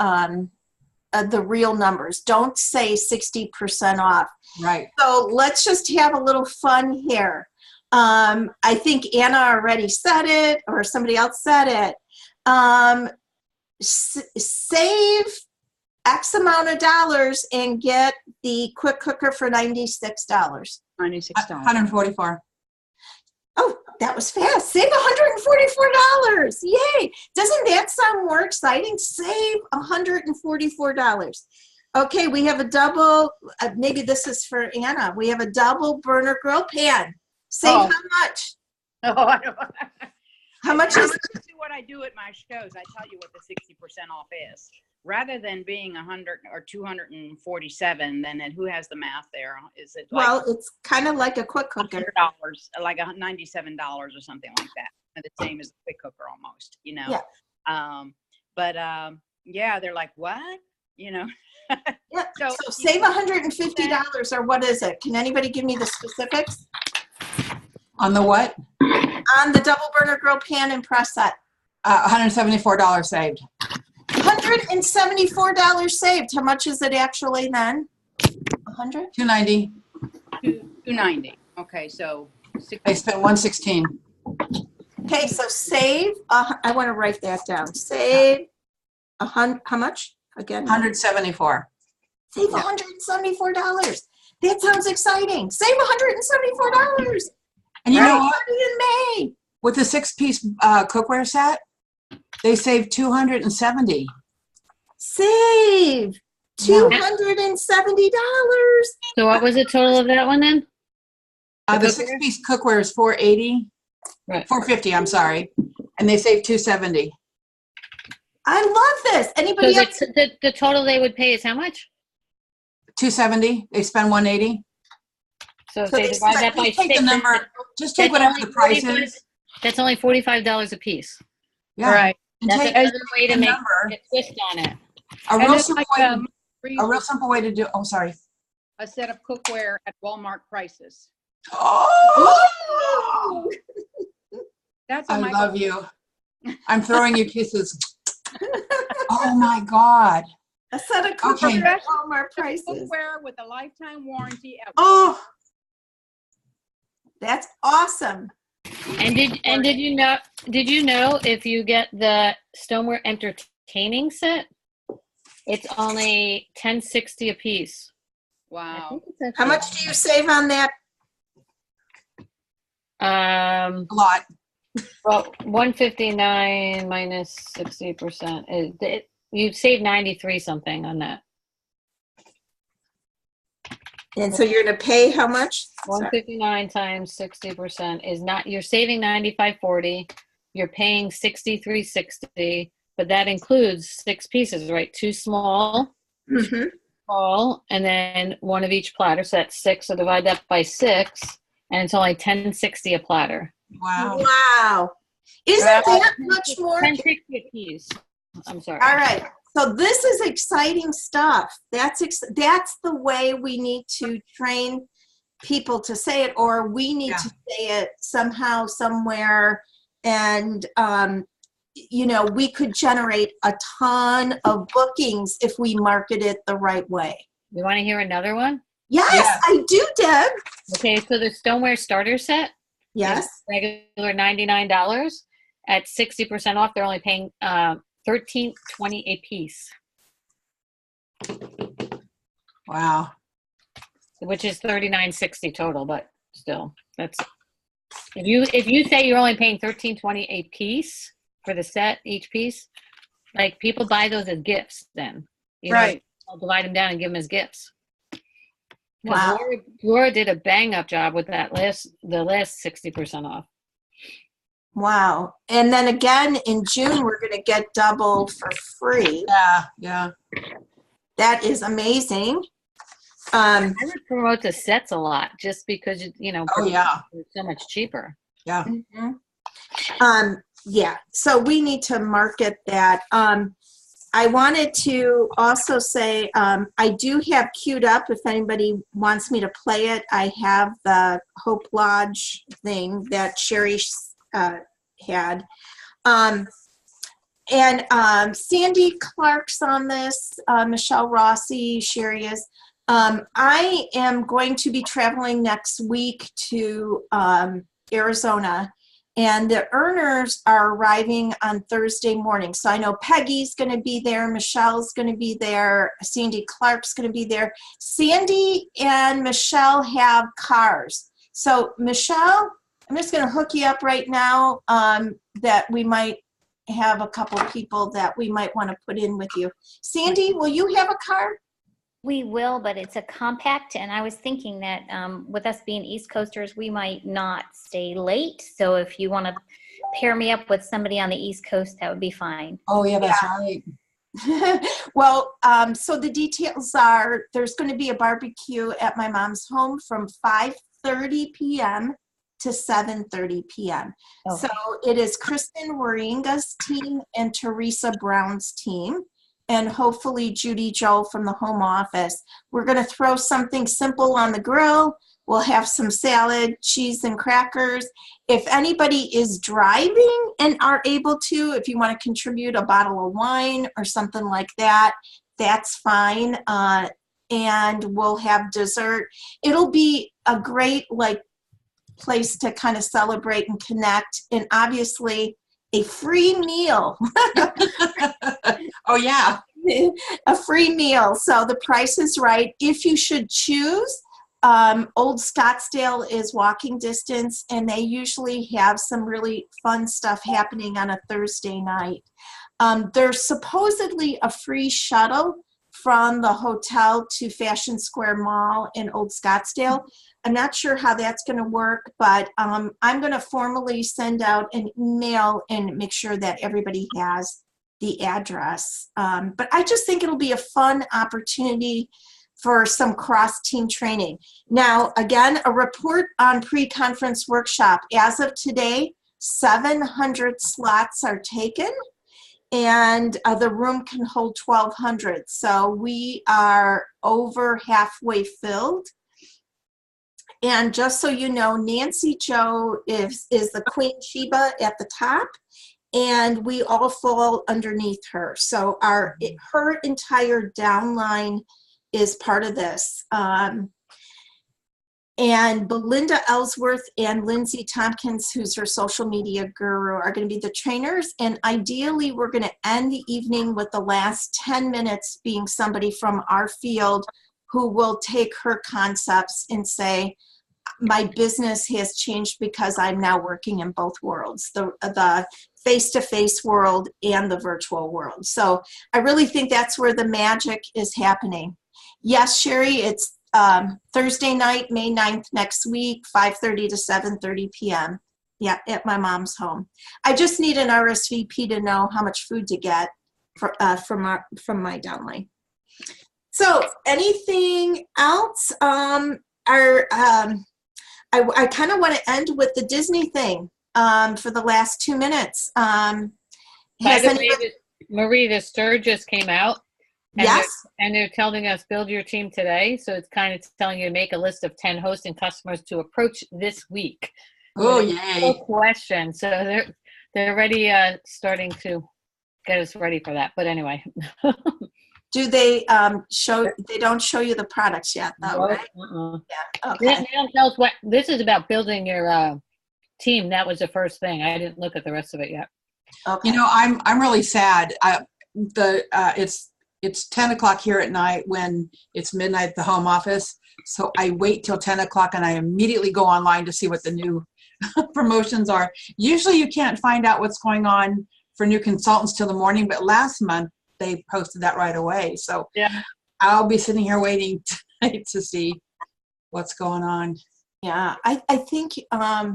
real numbers. Don't say 60% off. Right. So let's just have a little fun here. I think Anna already said it, or somebody else said it. Save X amount of dollars and get the quick cooker for $96. $96. 144. Oh, that was fast. Save $144. Yay. Doesn't that sound more exciting? Save $144. Okay, we have a double, maybe this is for Anna. We have a double burner grill pan. Save how much? Oh, I don't. How much is This is what I do at my shows. I tell you what the 60% off is. Rather than being 100 or 247, then and who has the math there? Is it like well, it's kind of like a quick cooker. $100, like $97 or something like that? And the same as the quick cooker almost, you know? Yeah. Yeah, they're like, what? You know? Yeah. So So save $150, or what is it? Can anybody give me the specifics? On the what? On the double burner grill pan and press set. $174 saved. $174 saved. How much is it actually then? 100? $290. $290. Okay, so They spent $116. Okay, so save. I want to write that down. Save how much again? $174. Save $174. That sounds exciting. Save $174. And you know what? Party in May. With the 6-piece cookware set, they saved $270. Save $270. So what was the total of that one then? The The 6-piece cookware is $480. Right. $450, I'm sorry. And they saved $270. I love this. So Anybody else? the total they would pay is how much? $270. They spend $180. So if So they they divide that spent- by Just take 6, the number. Just take that's whatever only the price 45 is. That's only $45 a piece. Yeah. right. And That's take another way to the make number. a twist on it. A And real it's simple like way. A real simple way to do. Oh, sorry. a set of cookware at Walmart prices. Oh, That's I a love you. I'm throwing you kisses. Oh my God. A set of Okay. cookware at Walmart prices. Cookware with a lifetime warranty. Oh, That's awesome. And did you know if you get the Stoneware Entertaining set, it's only $10.60 a piece. Wow. How much do you save on that? a lot. Well, 159 minus 60%. You save 93 something on that. And so you're going to pay how much? 159 times 60% is not, you're saving 95.40. You're paying 63.60, but that includes 6 pieces, right? 2 small, Mhm. small, and then 1 of each platter. So that's 6. So divide that by 6, and it's only $10.60 a platter. Wow. Wow. Isn't that much more? $10.60 a piece. I'm sorry. All right. So this is exciting stuff. That's the way we need to train people to say it, or we need Yeah. to say it somehow, somewhere. And, we could generate a ton of bookings if we market it the right way. You want to hear another one? Yes, Yeah. I do, Deb. Okay, so the Stoneware starter set Yes. is regular $99. At 60% off, they're only paying $13.20 a piece, Wow. which is $39.60 total. But still, that's if you say you're only paying $13.20 a piece for the set, each piece, like people buy those as gifts. Then Right. I'll divide them down and give them as gifts. 'Cause Wow. Laura did a bang up job with the last 60% off. Wow. And then again, in June, we're going to get double for free. Yeah. Yeah. That is amazing. I would promote the sets a lot just because, Oh, yeah. it's so much cheaper. Yeah. Yeah, so we need to market that. I wanted to also say, I do have queued up, if anybody wants me to play it, I have the Hope Lodge thing that Sherry had. Sandy Clark's on this, Michelle Rossi, Sherry is. I am going to be traveling next week to Arizona, and the earners are arriving on Thursday morning. So I know Peggy's going to be there, Michelle's going to be there, Sandy Clark's going to be there. Sandy and Michelle have cars. So Michelle, I'm just going to hook you up right now, that we might have a couple of people that we might want to put in with you. Sandy, will you have a car? We will, but it's a compact, and I was thinking that with us being East Coasters, we might not stay late. So if you want to pair me up with somebody on the East Coast, that would be fine. Oh, yeah, that's right. Well, so the details are there's going to be a barbecue at my mom's home from 5:30 p.m. to 7:30 p.m. Okay. So it is Kristen Waringa's team and Teresa Brown's team, and hopefully Judy Joel from the home office. We're going to throw something simple on the grill. We'll have some salad, cheese, and crackers. If anybody is driving and are able to, if you want to contribute a bottle of wine or something like that, that's fine. And we'll have dessert. It'll be a great place to kind of celebrate and connect, and obviously a free meal. Oh, yeah. A free meal. So the price is right. If you should choose, Old Scottsdale is walking distance, and they usually have some really fun stuff happening on a Thursday night. There's supposedly a free shuttle from the hotel to Fashion Square Mall in Old Scottsdale. I'm not sure how that's going to work, but I'm going to formally send out an email and make sure that everybody has the address. But I just think it'll be a fun opportunity for some cross-team training. Now, again, a report on pre-conference workshop. As of today, 700 slots are taken, and the room can hold 1,200. So we are over halfway filled. And just so you know, Nancy Joe is the Queen Sheba at the top, and we all fall underneath her. So her entire downline is part of this. And Belinda Ellsworth and Lindsay Tompkins, who's her social media guru, are going to be the trainers. And ideally, we're going to end the evening with the last 10 minutes being somebody from our field who will take her concepts and say, my business has changed because I'm now working in both worlds, the face-to-face world and the virtual world. So I really think that's where the magic is happening. Yes, Sherry, it's Thursday night, May 9th next week, 5:30 to 7:30 p.m. Yeah, at my mom's home. I just need an RSVP to know how much food to get from my downline. So anything else? I kind of want to end with the Disney thing for the last 2 minutes. By the way, Marie, the stir just came out. And yes. They're telling us build your team today. So it's kind of telling you to make a list of 10 hosts and customers to approach this week. Oh, yay. No question. So they're already starting to get us ready for that. But anyway. Do they they don't show you the products yet though, right? Yeah. Okay. They don't tell us what this is about, building your team. That was the first thing. I didn't look at the rest of it yet. Okay. You know, I'm really sad. It's 10 o'clock here at night when it's midnight at the home office. So I wait till 10 o'clock and I immediately go online to see what the new promotions are. Usually you can't find out what's going on for new consultants till the morning, but last month they posted that right away. So yeah, I'll be sitting here waiting tonight to see what's going on. Yeah, I think I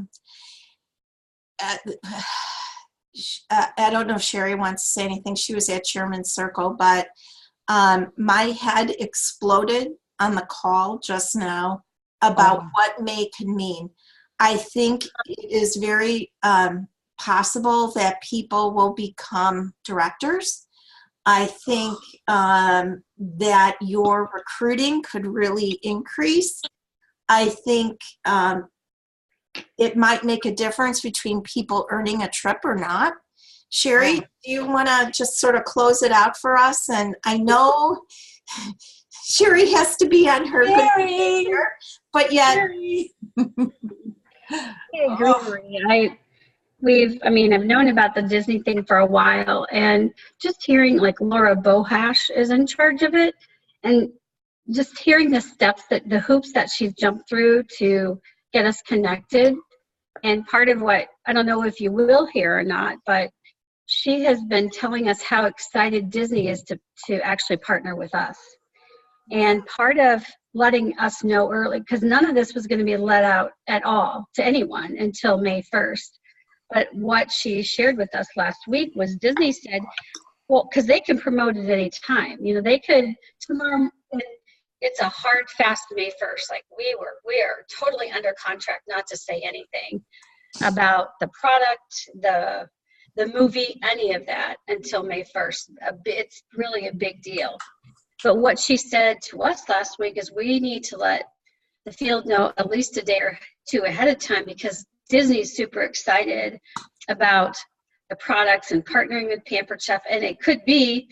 don't know if Sherry wants to say anything. She was at Chairman's Circle, but my head exploded on the call just now about what May can mean. I think it is very possible that people will become directors. I think that your recruiting could really increase. I think it might make a difference between people earning a trip or not. Sherry, do you want to just sort of close it out for us? And I know Sherry has to be on her good behavior, but yet. I agree, Marie. I've known about the Disney thing for a while, and just hearing like Laura Bohash is in charge of it, and just hearing the steps, the hoops that she's jumped through to get us connected. And part of what, I don't know if you will hear or not, but she has been telling us how excited Disney is to actually partner with us. And part of letting us know early, because none of this was going to be let out at all to anyone until May 1st. But what she shared with us last week was Disney said, well, because they can promote it at any time. You know, they could tomorrow. It's a hard, fast May 1st. Like we are totally under contract not to say anything about the product, the movie, any of that until May 1st. It's really a big deal. But what she said to us last week is we need to let the field know at least a day or two ahead of time, because Disney's super excited about the products and partnering with Pampered Chef. And it could be,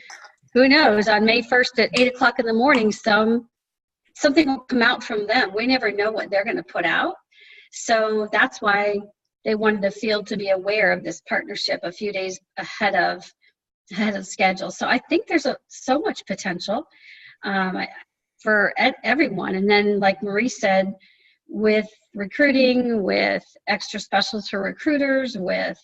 who knows, on May 1st at 8 o'clock in the morning, something will come out from them. We never know what they're going to put out. So that's why they wanted the field to be aware of this partnership a few days ahead of schedule. So I think there's so much potential for everyone. And then, like Marie said, with recruiting, with extra specials for recruiters, with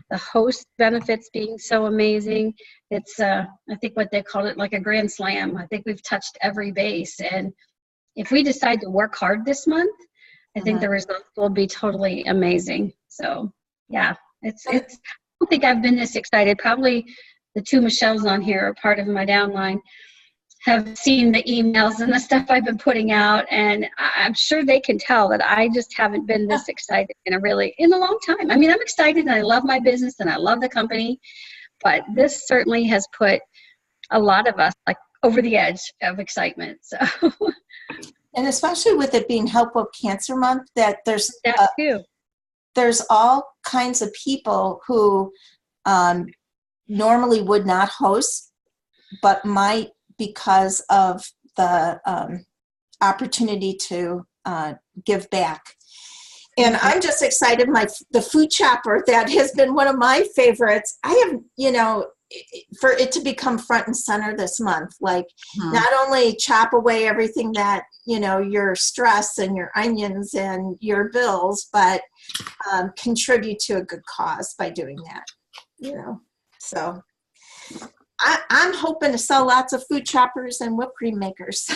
the host benefits being so amazing, it's I think what they called it, like a grand slam. I think we've touched every base. And if we decide to work hard this month, I think the results will be totally amazing. So yeah, I don't think I've been this excited. Probably the two Michelles on here are part of my downline, have seen the emails and the stuff I've been putting out, and I'm sure they can tell that I just haven't been this excited in a long time. I mean, I'm excited and I love my business and I love the company, but this certainly has put a lot of us like over the edge of excitement. So. And especially with it being Help Woke Cancer Month, that there's that too. There's all kinds of people who normally would not host, but might because of the opportunity to give back. And I'm just excited. The food chopper, that has been one of my favorites. I have, for it to become front and center this month, like not only chop away everything that, your stress and your onions and your bills, but contribute to a good cause by doing that, So I'm hoping to sell lots of food choppers and whipped cream makers.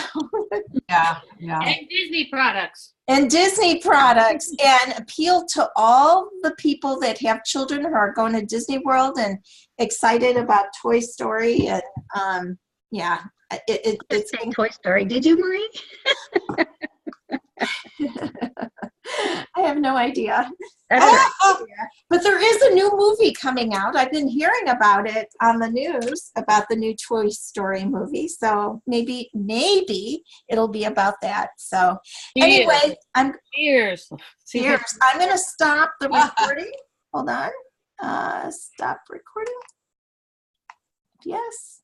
Yeah. And Disney products. And Disney products, and appeal to all the people that have children who are going to Disney World and excited about Toy Story. And it's Toy Story. Did you, Marie? I have no idea. That's right. But there is a new movie coming out. I've been hearing about it on the news, about the new Toy Story movie. So maybe it'll be about that. So anyway, Cheers. I'm going to stop the recording. Hold on. Stop recording. Yes.